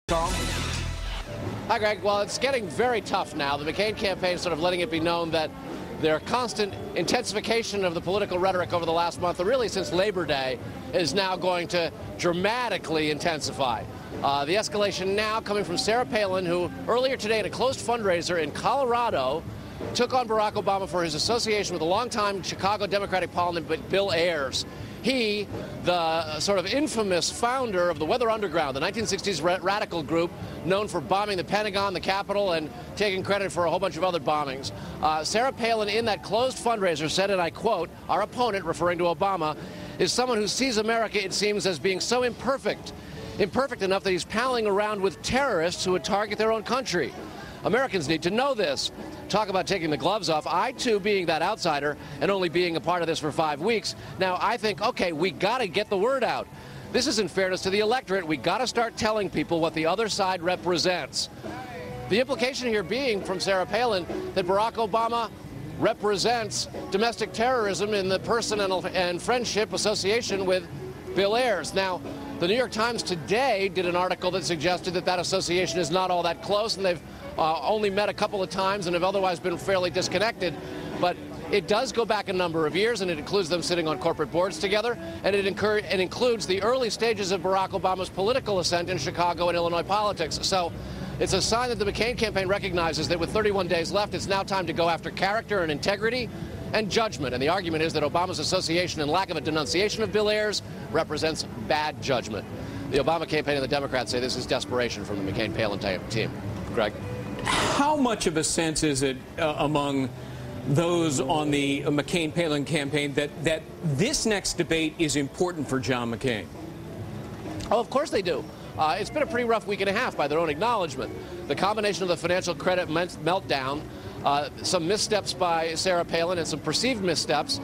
Tom? Hi, Greg. Well, it's getting very tough now. The McCain campaign is sort of letting it be known that their constant intensification of the political rhetoric over the last month, or really since Labor Day, is now going to dramatically intensify. The escalation now coming from Sarah Palin, who earlier today at a closed fundraiser in Colorado took on Barack Obama for his association with a longtime Chicago Democratic politician, Bill Ayers. He, the sort of infamous founder of the Weather Underground, the 1960s radical group known for bombing the Pentagon, the Capitol, and taking credit for a whole bunch of other bombings. Sarah Palin, in that closed fundraiser, said, and I quote, "Our opponent," referring to Obama, "is someone who sees America, it seems, as being so imperfect enough that he's palling around with terrorists who would target their own country. Americans need to know this." Talk about taking the gloves off. I, too, being that outsider and only being a part of this for 5 weeks, now I think, okay, we got to get the word out. This is in fairness to the electorate. We got to start telling people what the other side represents. The implication here being from Sarah Palin that Barack Obama represents domestic terrorism in the person and friendship association with Bill Ayers. Now, the New York Times today did an article that suggested that that association is not all that close, and they've only met a couple of times and have otherwise been fairly disconnected. But it does go back a number of years, and it includes them sitting on corporate boards together, and it includes the early stages of Barack Obama's political ascent in Chicago and Illinois politics. So it's a sign that the McCain campaign recognizes that with 31 days left, it's now time to go after character and integrity and judgment. And the argument is that Obama's association and lack of a denunciation of Bill Ayers represents bad judgment. The Obama campaign and the Democrats say this is desperation from the McCain-Palin team. Greg? How much of a sense is it among those on the McCain-Palin campaign that this next debate is important for John McCain? Oh, of course they do. It's been a pretty rough week and a half by their own acknowledgement. The combination of the financial credit meltdown, some missteps by Sarah Palin and some perceived missteps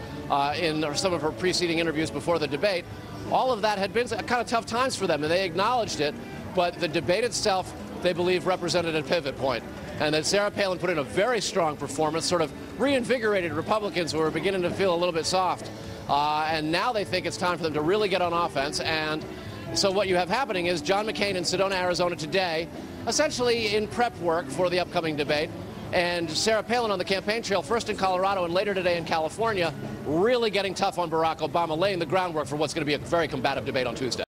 in some of her preceding interviews before the debate, all of that had been kind of tough times for them, and they acknowledged it. But the debate itself, they believe, represented a pivot point, and that Sarah Palin put in a very strong performance, sort of reinvigorated Republicans who were beginning to feel a little bit soft. And now they think it's time for them to really get on offense. And so what you have happening is John McCain in Sedona, Arizona today, essentially in prep work for the upcoming debate, and Sarah Palin on the campaign trail, first in Colorado and later today in California, really getting tough on Barack Obama, laying the groundwork for what's going to be a very combative debate on Tuesday.